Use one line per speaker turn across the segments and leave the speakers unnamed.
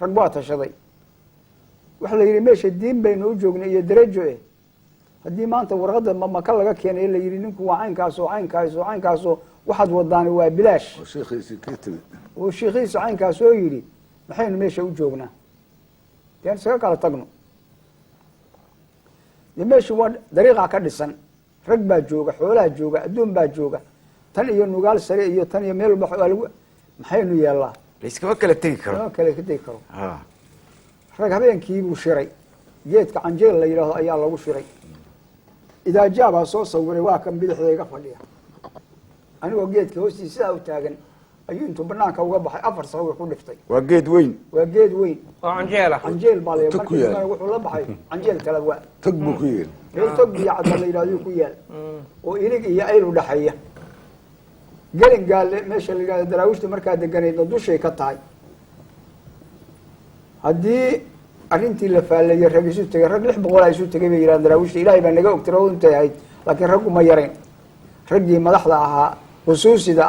رقبات شضي وحلا يري ماشي الدين بين وجوهنا هي درجة هدي ما أنت ورغد ما كان لك يعني إلا يري نكو عين كاسو عين كاسو عين كاسو واحد وداني وبلاش
الشيخ كتب
والشيخ يس عين كاسو يري محين ماشي وجوهنا يعني سكاك على تقنو ماشي واد طريقة كدسن رقبة جوجة حولها جوجة أدون بات جوجة تاني نقال سريع تاني ميل بحوالو محين يلا
ليش كلا تذكر
كلا تذكر رق هبين كيبو شري جيتك عنجيل اللي يراه أيال لو شري إذا جابها صوص صوري واكم بدح ذي قفل ليها أنا وجيتك هوستي ساعة وتاجن أيونتو بناك وقبح أفر صور كل فتي
وجيت وين؟
وجيت وين؟
عنجيلة
عنجيل بالي
تكويل
ولا بحي عنجيل تلقوا
تقبو كويل
هي تقبي عبد الله يراه كويل وإليك هي أيلو دحية قال ماشي اللي قال دراوشت مركز دقني ندوش شيء كتاي هدي أرنتي اللي فعل يرجع يسوي تجرب لح بقول يسوي تجرب يراد دراوشت إلهي بنجا أكتروا أنت هاي لكن رجوا ما يرين رجي ما لحظها خصوصي ده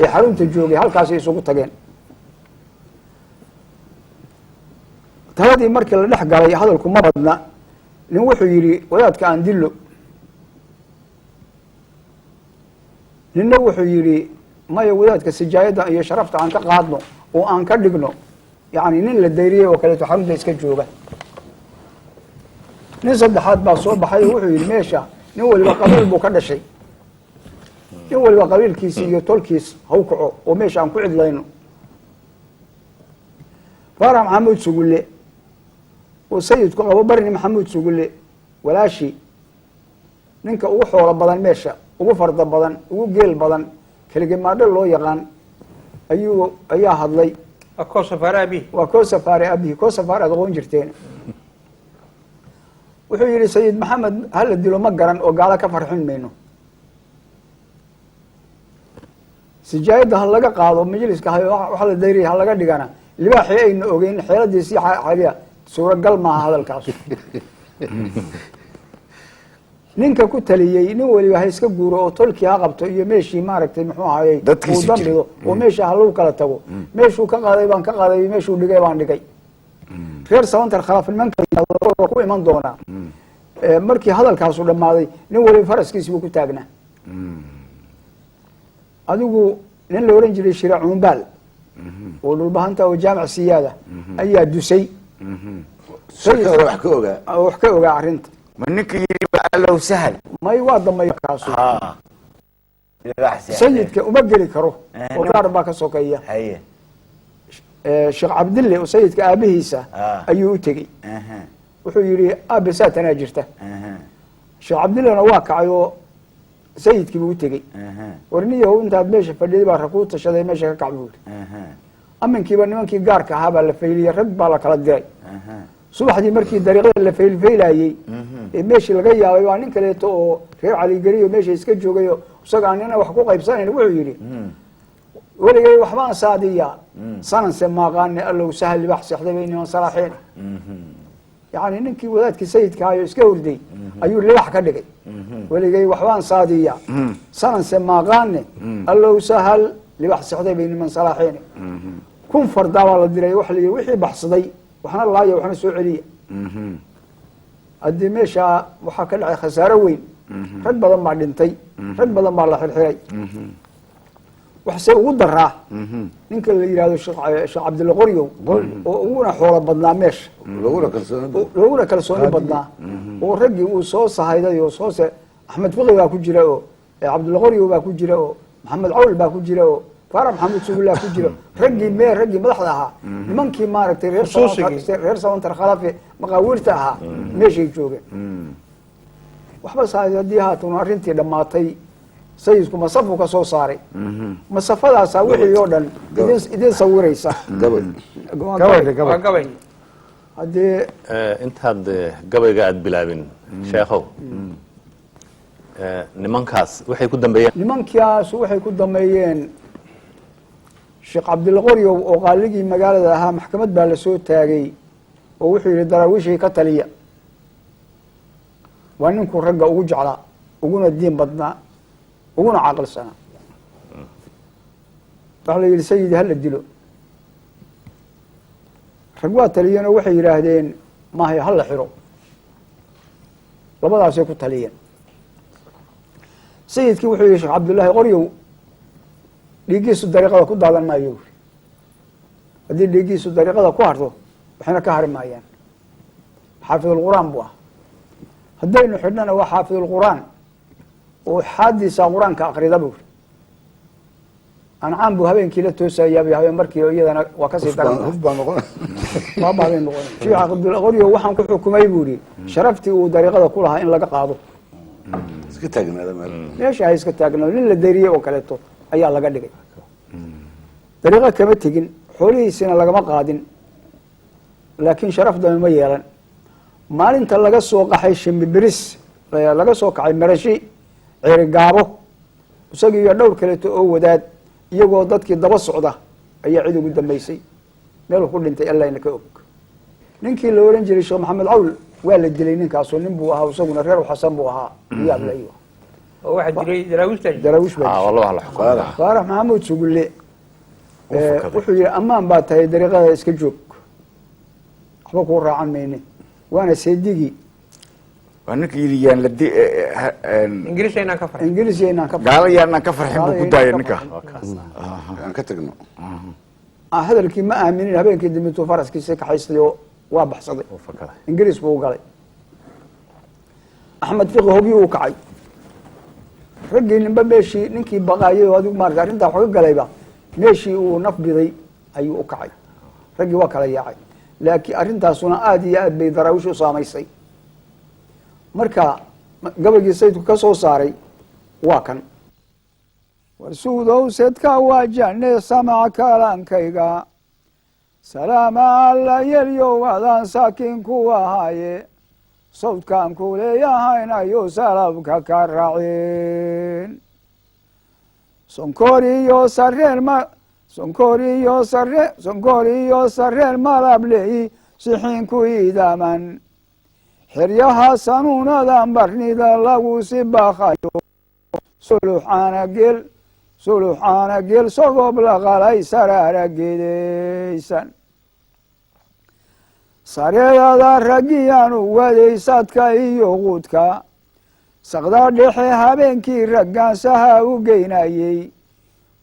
يحرم تجوبي هالكاس يسوق تجين هذه مركز اللي لح قال هذا الكم ما بدنا نوحي يري وياد كان دلو لأنه وحيري ما يودك السجايد هي شرفت عن تقاعدنا وأن كدقنا يعني نين الديرية وكلته حمد يسكجوبه نزل حد بصوب حي وحيري ماشى نول بقبيل بكذا شيء نول بقبيل كيسي يطول كيس هوكعه وماشى عن كعد لينه فارم محمود سقول لي وسيد أبو برني محمود سقول لي ولا شيء نينك وحول بدن ماشى ugu farda badan ugu geel badan kaligimaadho loo yaqaan ayaa hadlay
أكو سفر أبي
وكو سفاري أبي كو سفاري أدغون جرتين wuxuu yiri sayid maxamed hal dilo ma garan oo gaala ka farxin meeno sijaayada hal laga qaado majliska waxa la deeray hal laga dhigana libaaxii ayna ogeyn xeeladiisi xaaliya suuragal ma hadalkaas ninka ku taliyay nin waliba iska guuro oo tolkii ha qabto iyo meeshii maaragtay muxuu ahaayay uu dambido oo meesha hal uu kala tago meeshuu ka qaaday baan ka qaaday meeshuu dhigay baan dhigay reer sawantar khalaaf nimanka ku iman doona markii hadalkaas u dhamaaday nin waliba faraskiisa uu ku taagnaa adigu nin la oran jiray shiraac umbaal oo dhulbahanta oo jaamac siyaada ayaa dusay wax ka ogaa arinta
منك يبقى لو سهل
ما يوضى ما يكاسو سيدك وما قلي كروه وقار باك سوكية
هي
الشيخ عبد الله وسيدك أبيهيسا أيو تجي وحو يري أبي ساتنا جرته الشيخ عبد الله نواك عيو سيدك بيو تجي ورنيه هو أنت ماشي فدي باركوت شذي ماشي كعبود أمن كي بني من كي قارك هذا اللي فيلي رد بالك على الجاي صبح دي مركي الدريقة اللي فيلايي ماشي لقيا ويوانين كليتو غير علي قريو ماشي يسكجو قيو وسقعني أنا وحقوق يبساني وحو يري ولي قيو وحبان صادية صنن سما غاني قال له سهل بحث يحضي بيني وصلاحين يعني ننكي ولادك سيدك هايو اسكوردي أيو اللي وحكا لقي ولي قيو وحبان صادية صنن سما غاني قال له سهل لبحث يحضي بيني من صلاحين كون فردا والله ديري وحلي وحي بحث وحنا الله يا وحنا سعودية أدي ماشى وحكى لي خسارة وين رد بدل ما دنتي رد بدل ما الله الحري وحسب ودراه نك اللي يراد الشيخ عبد الغريو وأنا حول بدنا مش لولا كلسوني بدنا ورجي وصوص هيدا وصوص أحمد فقي باكو جراو عبد الغريو باكو جراو محمد عول باكو جراو فارم محمد سوق الله كجرا رجي ما رجي مدحدها nimankii maaragtay reer sawantar khalafi maqaawirtaha meeshii joogeen waxba saadii haatan arintii dhamaatay sayidku masafu ka soo saaray masafadaas wixii oo dhan idin sawiraysa
gabay
hadii
intaad gabayga aad bilaabin sheekhow nimankaas waxay ku dambeeyeen الشيخ عبد الغريو وقالجي مقالة لها محكمة بالسود تاجي ووحي للدراويشي كتلية وأنكم رجع وجعلا وقولنا الدين بدنا وقولنا عقل سنة قال لي سيدي هل اديله
rag waa taliyeen oo waxay yidhaahdeen mahay ha la xiro labadaasay ku taliyeen sayidkii wuxuu yihi sheekh cabdullaahi qoryow dhiiggiisu dariiqada ku daadan maayo uri haddii dhiiggiisu dariiqada ku harto waxayna ka hari maayaan xaafidulqur'aan buu ah haddaynu xidhnana waa xaafidulqur'aan oo xaadiisa qur-aanka akrida buri ancaam buu habeenkii la toosayaabay habeen markii iyadana waa kasii daran
huf baa noqon
baabaaday noqon sheekh cabdulqoryo waxaan ku xukumay buu yihi sharaftii uu dariiqada ku lahaa in laga qaado
iska taagnaada meel
meesha hay iska taagnaado nin la dariyey oo kaleeto ayaa laga dhigay dariiqo kama tegin xoolihiisina lagama qaadin laakiin sharaf dame ma yeelan maalinta laga soo qaxay shimbibiris laga soo kaxay marashi ceerigaabo isagii iyo dhowr kaleeto oo wadaad iyagoo dadkii daba socda ayaa cid ugu dambeysay meeluu ku dhintay allahna ka og ninkii la ohan jiray sheekh maxamed cawl waa la dilay ninkaaso nin buu ahaa isaguna reer xasan buu ahaa yaabla iyo
oo waxa jiray daraawiishta
daraawish baa
والله la xukumo
faarax maxamuud sugulle wuxuu yihi ammaan baa tahay dariiqada iska joog waxba kuu raacan mayne waana seedigii
waa ninkii yidhi yaan la
ingiriiska inaan ka farxin
ingiriis inaan ka
gaalo yaanaan ka farxin buu ku daaya ninka
aan ka tagno
hadalkii ma aaminin habeenkii dambe intuu faraskiisa kaxaystay oo waa baxsaday ingiriis buu u galay axmed fiqi hobi uu kacay raggii ninba meeshii ninkii baqaayay oo adigu maarata arrintaa wax ka galayba meeshii uu naf biday ayuu u kacay raggii waa kala yaacay laakiin arrintaasuna aada iyo aad bay daraawish u saamaysay marka gabaygii sayidku ka soo saaray waa kan warsuudow sedka waa janne samac kalankayga salaama alla yelyow adaan saakin ku ahaaye sawdkaan ku leeyahaynayo salabka ka raacin sonkoriyo sareen malableyi sixiinku idaman xeryaha sanuunadan barnida lagu sibakayo suluxaana geel sogob la qalay saraara gedaysan sareedada raggiyaanu wadaysadka iyo quudka saqda dhexe habeenkii raggaansaha u geynayey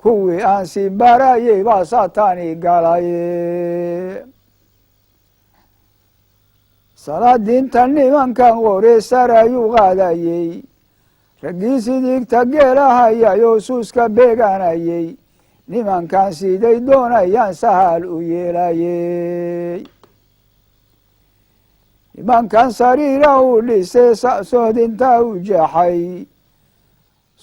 kuwii aan si barayey baa satani galaye salaadiinta nimankan qore sarayuu qaadayey raggii sidigta geelahayayoo suuska beeganayey nimankan siday doonayaan sahal u yeelayey nimankan sariira u dhisay soodinta u jeexay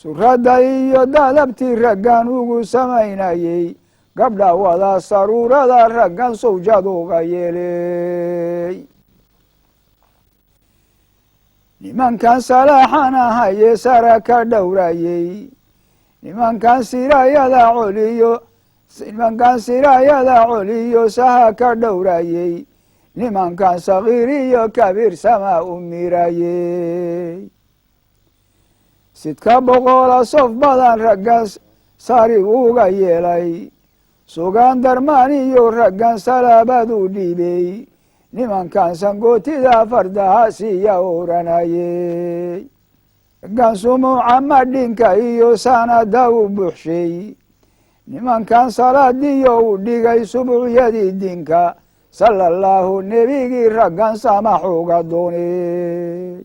surada iyo dadabtii raggan ugu samaynayey gabdha wada saruurada raggan sawjad uga yeeley nimankan salaaxan ahaye sara ka dhowrayey nimankan siraayada coliyo saha ka dhowrayey nimankan sagiir iyo kabiir sama u mirayey sidka boqola sof badan raggan sari uga yeelay sugaan darmaan iyo raggan salaabad u dhiibey nimankan sangootida fardaha siya oranayey raggan sumuuca madhinka iyo sanada u buxshay nimankan salaadiyo u dhigay subuucyadii dinka sala allahu nebigii raggan samax uga dooney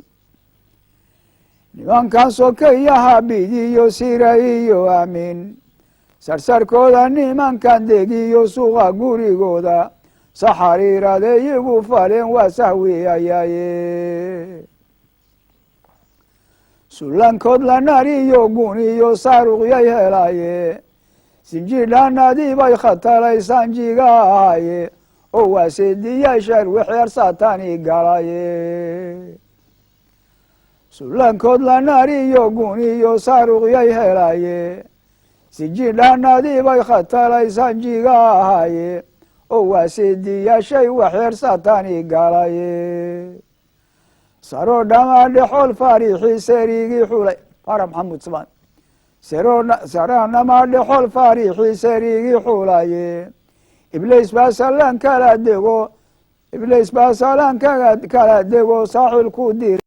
nimankan sokayaha bidiyo sira iyo aamin sarsarkooda nimankan degiyo suuqa gurigooda saxariirade igu faleen waa sahwiyayaye sulankood la nariyo guniyo saaruqyay helaye sinjidhanadibay khatalay sanjiga ahaye oo waa seediyaashan wixeer satani galaye sulankood la nariyo guniyo saaruqyay helaye sinjidhanadibay khatalay sanjiga ahaye oo waa seediyaashay waxeer satani galaye saro dhama dhexol farixii serigii xulay faarax maxamuud samaan saranama dhexol farixii serigii xulaye ibliis baa sallan kala dego iblis baa salaan kala dego saaxil ku dir